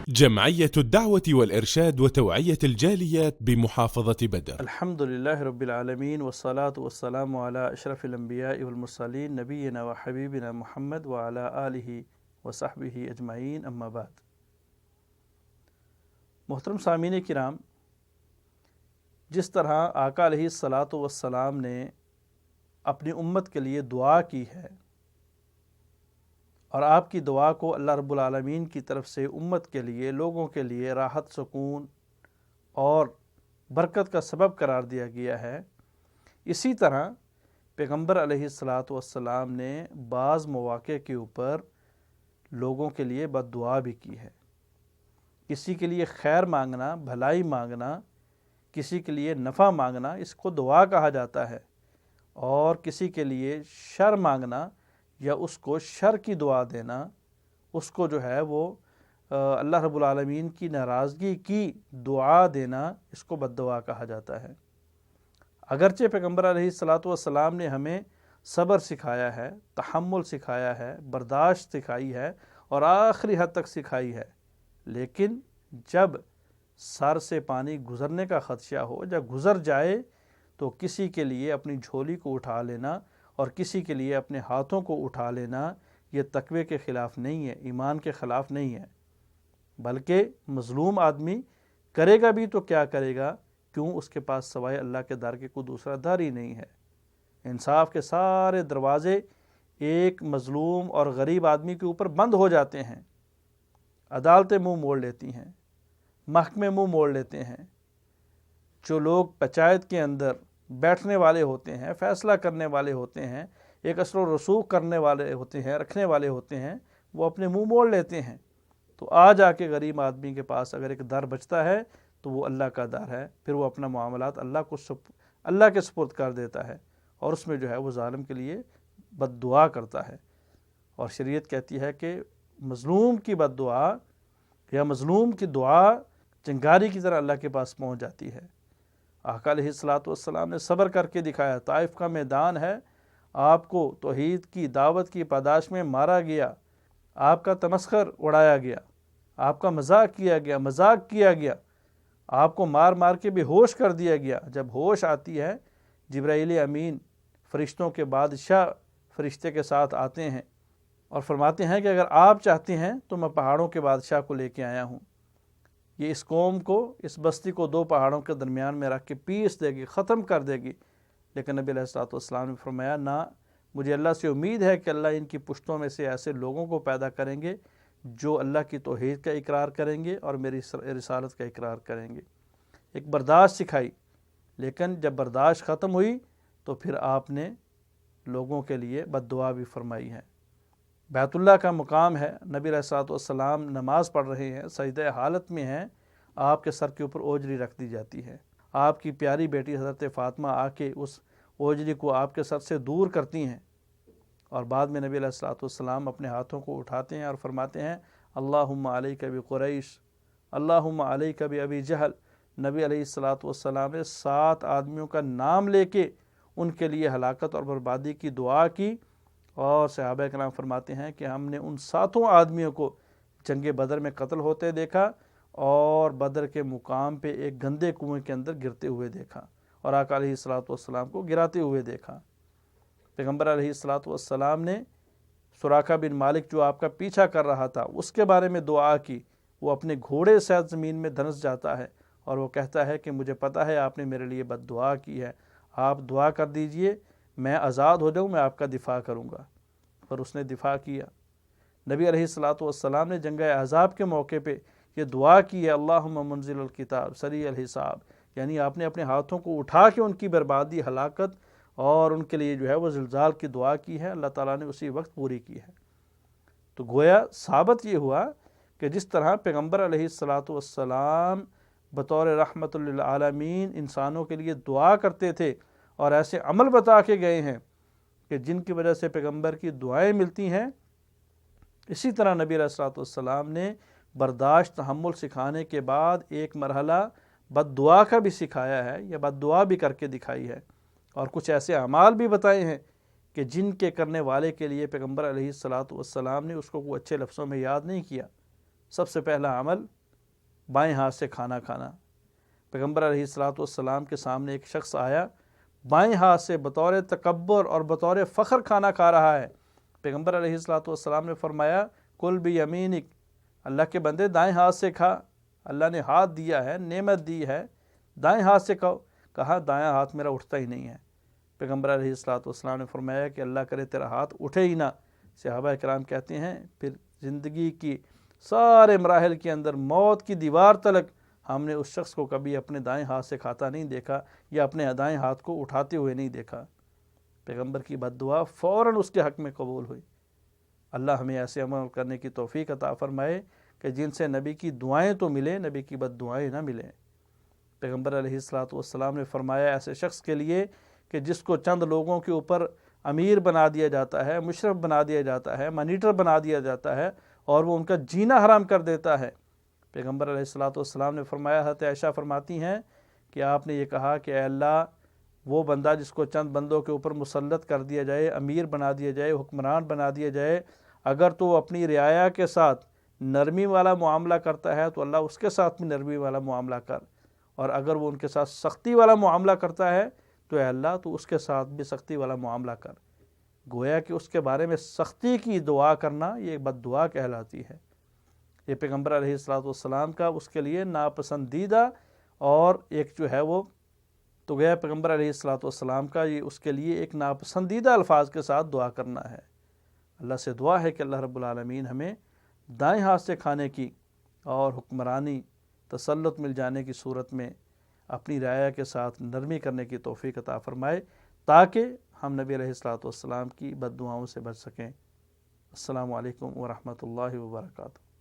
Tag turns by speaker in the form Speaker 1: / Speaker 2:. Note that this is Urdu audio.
Speaker 1: جمعية الدعوة والإرشاد وتوعية الجاليات بمحافظة بدر.
Speaker 2: الحمد لله رب العالمين والصلاة والسلام على أشرف الأنبياء والمرسلين نبينا وحبيبنا محمد وعلى آله وصحبه أجمعين أما بعد. محترم سامعین کرام، جس طرح آقا علیہ الصلاۃ والسلام نے اپنی امت کے لیے دعا کی ہے اور آپ کی دعا کو اللہ رب العالمین کی طرف سے امت کے لیے، لوگوں کے لیے راحت، سکون اور برکت کا سبب قرار دیا گیا ہے، اسی طرح پیغمبر علیہ الصلاۃ والسلام نے بعض مواقع کے اوپر لوگوں کے لیے بد دعا بھی کی ہے۔ کسی کے لیے خیر مانگنا، بھلائی مانگنا، کسی کے لیے نفع مانگنا، اس کو دعا کہا جاتا ہے، اور کسی کے لیے شر مانگنا یا اس کو شر کی دعا دینا، اس کو جو ہے وہ اللہ رب العالمین کی ناراضگی کی دعا دینا، اس کو بد دعا کہا جاتا ہے۔ اگرچہ پیغمبر علیہ الصلاۃ والسلام نے ہمیں صبر سکھایا ہے، تحمل سکھایا ہے، برداشت سکھائی ہے اور آخری حد تک سکھائی ہے، لیکن جب سر سے پانی گزرنے کا خدشہ ہو، جب گزر جائے، تو کسی کے لیے اپنی جھولی کو اٹھا لینا اور کسی کے لیے اپنے ہاتھوں کو اٹھا لینا، یہ تقوی کے خلاف نہیں ہے، ایمان کے خلاف نہیں ہے، بلکہ مظلوم آدمی کرے گا بھی تو کیا کرے گا، کیوں؟ اس کے پاس سوائے اللہ کے در کے کوئی دوسرا در ہی نہیں ہے۔ انصاف کے سارے دروازے ایک مظلوم اور غریب آدمی کے اوپر بند ہو جاتے ہیں، عدالتیں منہ موڑ لیتی ہیں، محکمے منہ موڑ لیتے ہیں، جو لوگ پنچایت کے اندر بیٹھنے والے ہوتے ہیں، فیصلہ کرنے والے ہوتے ہیں، ایک اثر و رسوخ کرنے والے ہوتے ہیں، رکھنے والے ہوتے ہیں، وہ اپنے منہ موڑ لیتے ہیں۔ تو آ جا کے غریب آدمی کے پاس اگر ایک در بچتا ہے تو وہ اللہ کا در ہے، پھر وہ اپنا معاملات اللہ کے سپرد کر دیتا ہے، اور اس میں جو ہے وہ ظالم کے لیے بد دعا کرتا ہے۔ اور شریعت کہتی ہے کہ مظلوم کی بد دعا یا مظلوم کی دعا چنگاری کی طرح اللہ کے پاس پہنچ جاتی ہے۔ آقا علیہ الصلاۃ والسلام نے صبر کر کے دکھایا۔ طائف کا میدان ہے، آپ کو توحید کی دعوت کی پاداش میں مارا گیا، آپ کا تمسخر اڑایا گیا، آپ کا مذاق کیا گیا، آپ کو مار مار کے بے ہوش کر دیا گیا۔ جب ہوش آتی ہے، جبرائیل امین فرشتوں کے بادشاہ فرشتے کے ساتھ آتے ہیں اور فرماتے ہیں کہ اگر آپ چاہتے ہیں تو میں پہاڑوں کے بادشاہ کو لے کے آیا ہوں، یہ اس قوم کو، اس بستی کو دو پہاڑوں کے درمیان میں رکھ کے پیس دے گی، ختم کر دے گی۔ لیکن نبی علیہ الصلوۃ والسلام نے فرمایا، نہ، مجھے اللہ سے امید ہے کہ اللہ ان کی پشتوں میں سے ایسے لوگوں کو پیدا کریں گے جو اللہ کی توحید کا اقرار کریں گے اور میری رسالت کا اقرار کریں گے۔ ایک برداشت سکھائی، لیکن جب برداشت ختم ہوئی تو پھر آپ نے لوگوں کے لیے بد دعا بھی فرمائی ہے۔ بیت اللہ کا مقام ہے، نبی علیہ الصلوۃ والسلام نماز پڑھ رہے ہیں، سجدہ حالت میں ہیں، آپ کے سر کے اوپر اوجری رکھ دی جاتی ہے۔ آپ کی پیاری بیٹی حضرت فاطمہ آ کے اس اوجری کو آپ کے سر سے دور کرتی ہیں، اور بعد میں نبی علیہ الصلوۃ والسلام اپنے ہاتھوں کو اٹھاتے ہیں اور فرماتے ہیں، اللہم علیک بقریش، اللہم علیک بابی جہل۔ نبی علیہ الصلوۃ والسلام نے 7 آدمیوں کا نام لے کے ان کے لیے ہلاکت اور بربادی کی دعا کی، اور صحابہ کرام فرماتے ہیں کہ ہم نے ان 7 آدمیوں کو جنگ بدر میں قتل ہوتے دیکھا اور بدر کے مقام پہ ایک گندے کنویں کے اندر گرتے ہوئے دیکھا، اور آقا علیہ الصلوۃ والسلام کو گراتے ہوئے دیکھا۔ پیغمبر علیہ الصلوۃ والسلام نے سراقہ بن مالک جو آپ کا پیچھا کر رہا تھا، اس کے بارے میں دعا کی۔ وہ اپنے گھوڑے سے زمین میں دھنس جاتا ہے اور وہ کہتا ہے کہ مجھے پتہ ہے آپ نے میرے لیے بد دعا کی ہے، آپ دعا کر دیجئے میں آزاد ہو جاؤں، میں آپ کا دفاع کروں گا۔ اور اس نے دفاع کیا۔ نبی علیہ الصلوۃ والسلام نے جنگ احزاب کے موقع پہ یہ دعا کی ہے، اللہم منزل الکتاب سریع الحساب، یعنی آپ نے اپنے ہاتھوں کو اٹھا کے ان کی بربادی، ہلاکت اور ان کے لیے جو ہے وہ زلزال کی دعا کی ہے، اللہ تعالیٰ نے اسی وقت پوری کی ہے۔ تو گویا ثابت یہ ہوا کہ جس طرح پیغمبر علیہ الصلوۃ والسلام بطور رحمت للعالمین انسانوں کے لیے دعا کرتے تھے اور ایسے عمل بتا کے گئے ہیں کہ جن کی وجہ سے پیغمبر کی دعائیں ملتی ہیں، اسی طرح نبی علیہ الصلوۃ والسلام نے برداشت، تحمل سکھانے کے بعد ایک مرحلہ بد دعا کا بھی سکھایا ہے، یا بد دعا بھی کر کے دکھائی ہے، اور کچھ ایسے اعمال بھی بتائے ہیں کہ جن کے کرنے والے کے لیے پیغمبر علیہ الصلوۃ والسلام نے اس کو کوئی اچھے لفظوں میں یاد نہیں کیا، سب سے پہلا عمل بائیں ہاتھ سے کھانا کھانا۔ پیغمبر علیہ الصلوۃ والسلام کے سامنے ایک شخص آیا، بائیں ہاتھ سے بطور تکبر اور بطور فخر کھانا کھا رہا ہے۔ پیغمبر علیہ الصلوۃ والسلام نے فرمایا کل بیمینک، اللہ کے بندے دائیں ہاتھ سے کھا، اللہ نے ہاتھ دیا ہے، نعمت دی ہے، دائیں ہاتھ سے کھاؤ۔ کہا دائیں ہاتھ میرا اٹھتا ہی نہیں ہے۔ پیغمبر علیہ الصلوۃ والسلام نے فرمایا کہ اللہ کرے تیرا ہاتھ اٹھے ہی نہ۔ صحابہ کرام کہتے ہیں پھر زندگی کی سارے مراحل کے اندر موت کی دیوار تلک ہم نے اس شخص کو کبھی اپنے دائیں ہاتھ سے کھاتا نہیں دیکھا یا اپنے دائیں ہاتھ کو اٹھاتے ہوئے نہیں دیکھا۔ پیغمبر کی بد دعا فوراً اس کے حق میں قبول ہوئی۔ اللہ ہمیں ایسے عمل کرنے کی توفیق عطا فرمائے کہ جن سے نبی کی دعائیں تو ملیں، نبی کی بد دعائیں نہ ملیں۔ پیغمبر علیہ الصلوۃ والسلام نے فرمایا ایسے شخص کے لیے کہ جس کو چند لوگوں کے اوپر امیر بنا دیا جاتا ہے، مشرف بنا دیا جاتا ہے، مانیٹر بنا دیا جاتا ہے اور وہ ان کا جینا حرام کر دیتا ہے۔ پیغمبر علیہ الصلوۃ والسلام نے فرمایا، حضرت عائشہ فرماتی ہیں کہ آپ نے یہ کہا کہ اے اللہ وہ بندہ جس کو چند بندوں کے اوپر مسلط کر دیا جائے، امیر بنا دیا جائے، حکمران بنا دیا جائے، اگر تو وہ اپنی رعایا کے ساتھ نرمی والا معاملہ کرتا ہے تو اللہ اس کے ساتھ بھی نرمی والا معاملہ کر، اور اگر وہ ان کے ساتھ سختی والا معاملہ کرتا ہے تو اے اللہ تو اس کے ساتھ بھی سختی والا معاملہ کر۔ گویا کہ اس کے بارے میں سختی کی دعا کرنا یہ بد دعا کہلاتی ہے۔ یہ پیغمبر علیہ الصلوۃ والسلام کا اس کے لیے ناپسندیدہ اور ایک جو ہے وہ تو گیا پیغمبر علیہ الصلوۃ والسلام کا یہ اس کے لیے ایک ناپسندیدہ الفاظ کے ساتھ دعا کرنا ہے۔ اللہ سے دعا ہے کہ اللہ رب العالمین ہمیں دائیں ہاتھ سے کھانے کی اور حکمرانی تسلط مل جانے کی صورت میں اپنی رعایا کے ساتھ نرمی کرنے کی توفیق عطا فرمائے تاکہ ہم نبی علیہ الصلوۃ والسلام کی بد دعاؤں سے بچ سکیں۔ السلام علیکم ورحمۃ اللہ وبرکاتہ۔